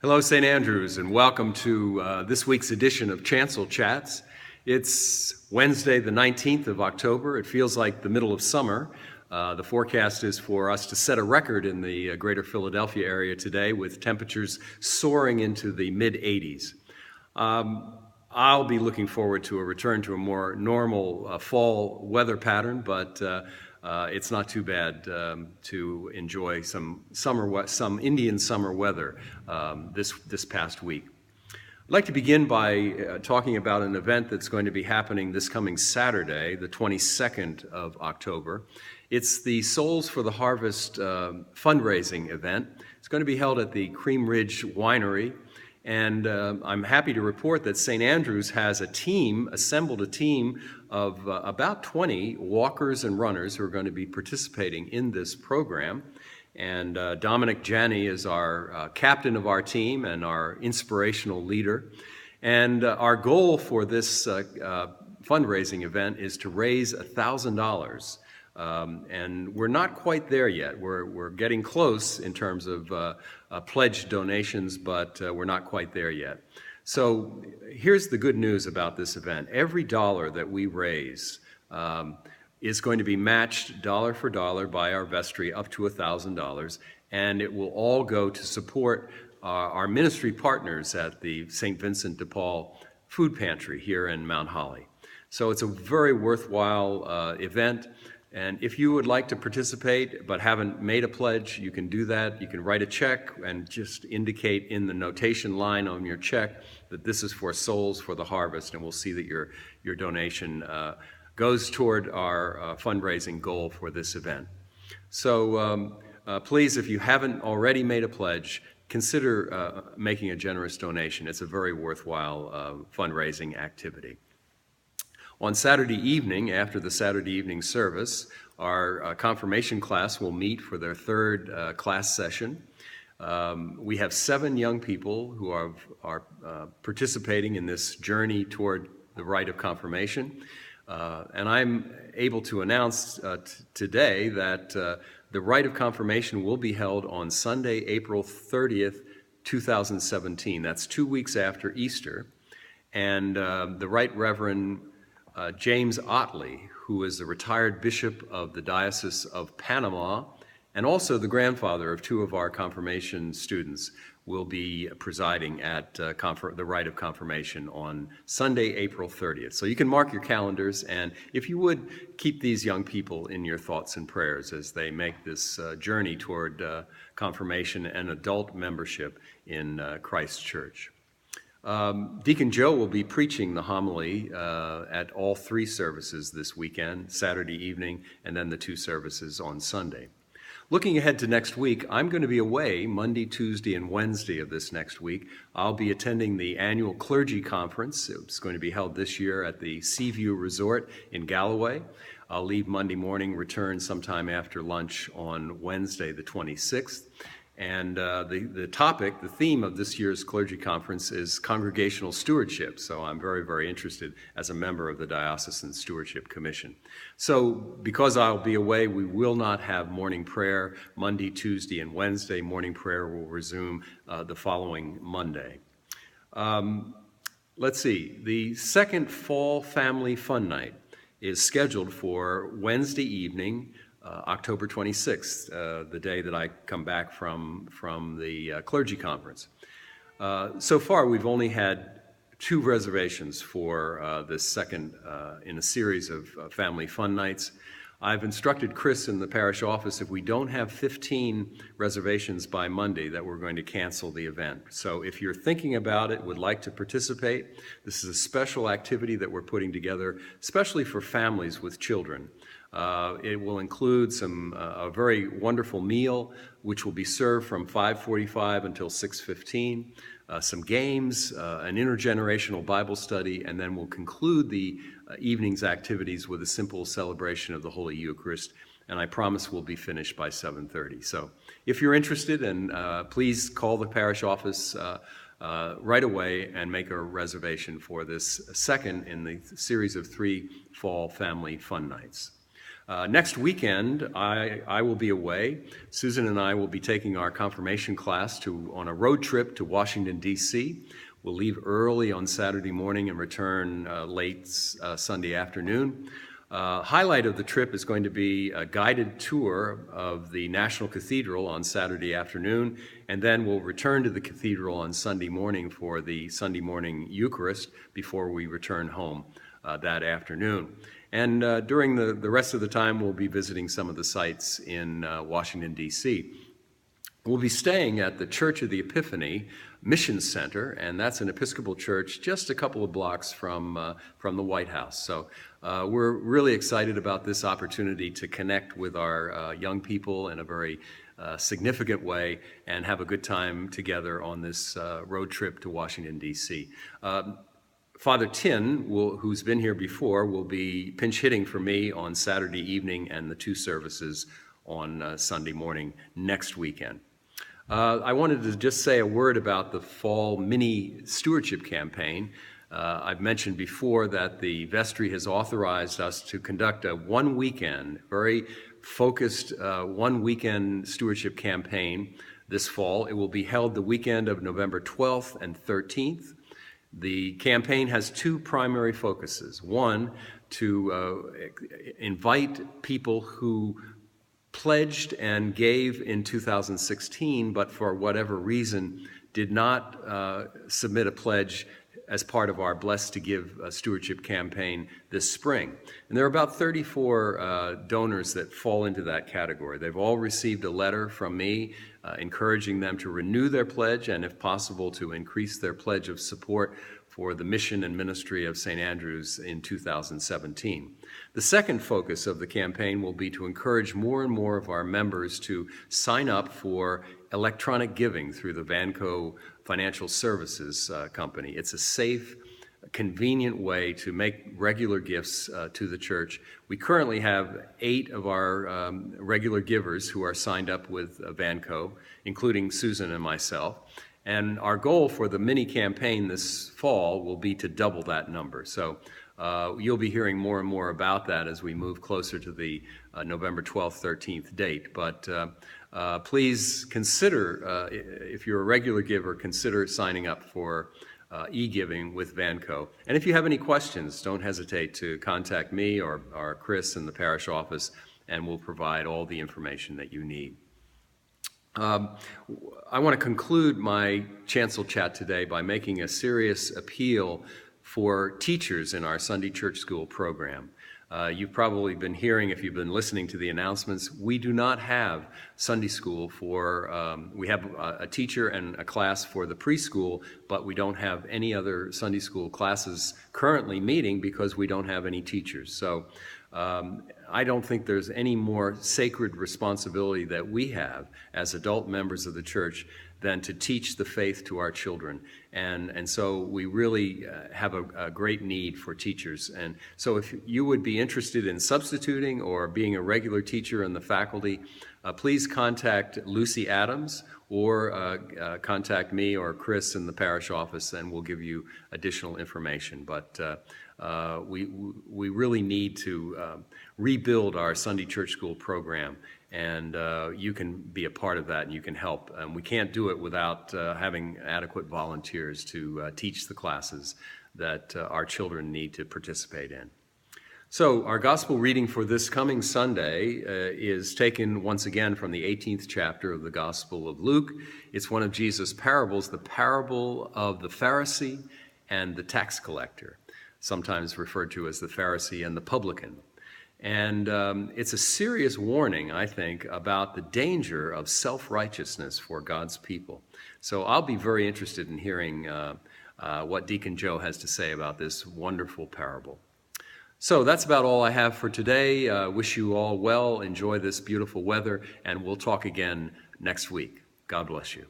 Hello, St. Andrews, and welcome to this week's edition of Chancel Chats. It's Wednesday, the 19th of October. It feels like the middle of summer. The forecast is for us to set a record in the greater Philadelphia area today with temperatures soaring into the mid-80s. I'll be looking forward to a return to a more normal fall weather pattern, but it's not too bad to enjoy some Indian summer weather this past week. I'd like to begin by talking about an event that's going to be happening this coming Saturday, the 22nd of October. It's the Souls for the Harvest fundraising event. It's going to be held at the Cream Ridge Winery. And I'm happy to report that St. Andrews has assembled a team of about 20 walkers and runners who are going to be participating in this program. And Dominic Janney is our captain of our team and our inspirational leader. And our goal for this fundraising event is to raise $1,000. And we're not quite there yet. We're getting close in terms of pledged donations, but we're not quite there yet. So here's the good news about this event. Every dollar that we raise is going to be matched dollar for dollar by our vestry up to $1,000, and it will all go to support our ministry partners at the St. Vincent de Paul Food Pantry here in Mount Holly. So it's a very worthwhile event. And if you would like to participate but haven't made a pledge, you can do that. You can write a check and just indicate in the notation line on your check that this is for Souls for the Harvest, and we'll see that your donation goes toward our fundraising goal for this event. So please, if you haven't already made a pledge, consider making a generous donation. It's a very worthwhile fundraising activity. On Saturday evening, after the Saturday evening service, our confirmation class will meet for their third class session. We have 7 young people who are participating in this journey toward the rite of confirmation. And I'm able to announce today that the rite of confirmation will be held on Sunday, April 30th, 2017. That's 2 weeks after Easter. And the Right Reverend James Otley, who is the retired bishop of the Diocese of Panama and also the grandfather of 2 of our confirmation students, will be presiding at the rite of confirmation on Sunday, April 30th. So you can mark your calendars, and if you would, keep these young people in your thoughts and prayers as they make this journey toward confirmation and adult membership in Christ's Church. Deacon Joe will be preaching the homily at all 3 services this weekend, Saturday evening, and then the 2 services on Sunday. Looking ahead to next week, I'm going to be away Monday, Tuesday, and Wednesday of this next week. I'll be attending the annual clergy conference. It's going to be held this year at the Seaview Resort in Galloway. I'll leave Monday morning, return sometime after lunch on Wednesday, the 26th. And the theme of this year's clergy conference is congregational stewardship. So I'm very, very interested as a member of the Diocesan Stewardship Commission. So because I'll be away, we will not have morning prayer Monday, Tuesday, and Wednesday. Morning prayer will resume the following Monday. Let's see. The second Fall Family Fun Night is scheduled for Wednesday evening, October 26th, the day that I come back from the clergy conference. So far, we've only had 2 reservations for this second in a series of family fun nights. I've instructed Chris in the parish office, if we don't have 15 reservations by Monday, that we're going to cancel the event. So if you're thinking about it, would like to participate, this is a special activity that we're putting together, especially for families with children. It will include a very wonderful meal, which will be served from 5:45 until 6:15, some games, an intergenerational Bible study, and then we'll conclude the evening's activities with a simple celebration of the Holy Eucharist, and I promise we'll be finished by 7:30. So if you're interested, please call the parish office right away and make a reservation for this second in the series of 3 Fall Family Fun Nights. Next weekend, I will be away. Susan and I will be taking our confirmation class on a road trip to Washington, D.C. We'll leave early on Saturday morning and return late Sunday afternoon. Highlight of the trip is going to be a guided tour of the National Cathedral on Saturday afternoon, and then we'll return to the cathedral on Sunday morning for the Sunday morning Eucharist before we return home that afternoon. And during the rest of the time, we'll be visiting some of the sites in Washington, D.C. We'll be staying at the Church of the Epiphany Mission Center, and that's an Episcopal church just a couple of blocks from the White House. So we're really excited about this opportunity to connect with our young people in a very significant way and have a good time together on this road trip to Washington, D.C. Father Tin, who's been here before, will be pinch hitting for me on Saturday evening and the two services on Sunday morning next weekend. I wanted to just say a word about the fall mini stewardship campaign. I've mentioned before that the vestry has authorized us to conduct a one-weekend, very focused one-weekend stewardship campaign this fall. It will be held the weekend of November 12th and 13th. The campaign has two primary focuses. One, to invite people who pledged and gave in 2016, but for whatever reason did not submit a pledge as part of our Blessed to Give stewardship campaign this spring. And there are about 34 donors that fall into that category. They've all received a letter from me encouraging them to renew their pledge and, if possible, to increase their pledge of support for the mission and ministry of St. Andrew's in 2017. The second focus of the campaign will be to encourage more and more of our members to sign up for electronic giving through the Vanco Financial Services Company. It's a safe, convenient way to make regular gifts to the church. We currently have 8 of our regular givers who are signed up with Vanco, including Susan and myself. And our goal for the mini campaign this fall will be to double that number. So you'll be hearing more and more about that as we move closer to the November 12th, 13th date. But please consider, if you're a regular giver, consider signing up for e-giving with Vanco. And if you have any questions, don't hesitate to contact me or Chris in the parish office, and we'll provide all the information that you need. I want to conclude my Chancel Chat today by making a serious appeal for teachers in our Sunday Church School program. You've probably been hearing, if you've been listening to the announcements, we do not have Sunday school we have a teacher and a class for the preschool, but we don't have any other Sunday school classes currently meeting because we don't have any teachers. So I don't think there's any more sacred responsibility that we have as adult members of the church than to teach the faith to our children. And so we really have a great need for teachers. And so if you would be interested in substituting or being a regular teacher in the faculty, please contact Lucy Adams or contact me or Chris in the parish office, and we'll give you additional information. But we really need to rebuild our Sunday Church School program, and you can be a part of that and you can help. And we can't do it without having adequate volunteers to teach the classes that our children need to participate in. So our gospel reading for this coming Sunday is taken once again from the 18th chapter of the Gospel of Luke. It's one of Jesus' parables, the parable of the Pharisee and the tax collector, sometimes referred to as the Pharisee and the publican. And it's a serious warning, I think, about the danger of self-righteousness for God's people. So I'll be very interested in hearing what Deacon Joe has to say about this wonderful parable. So that's about all I have for today. Wish you all well, enjoy this beautiful weather, and we'll talk again next week. God bless you.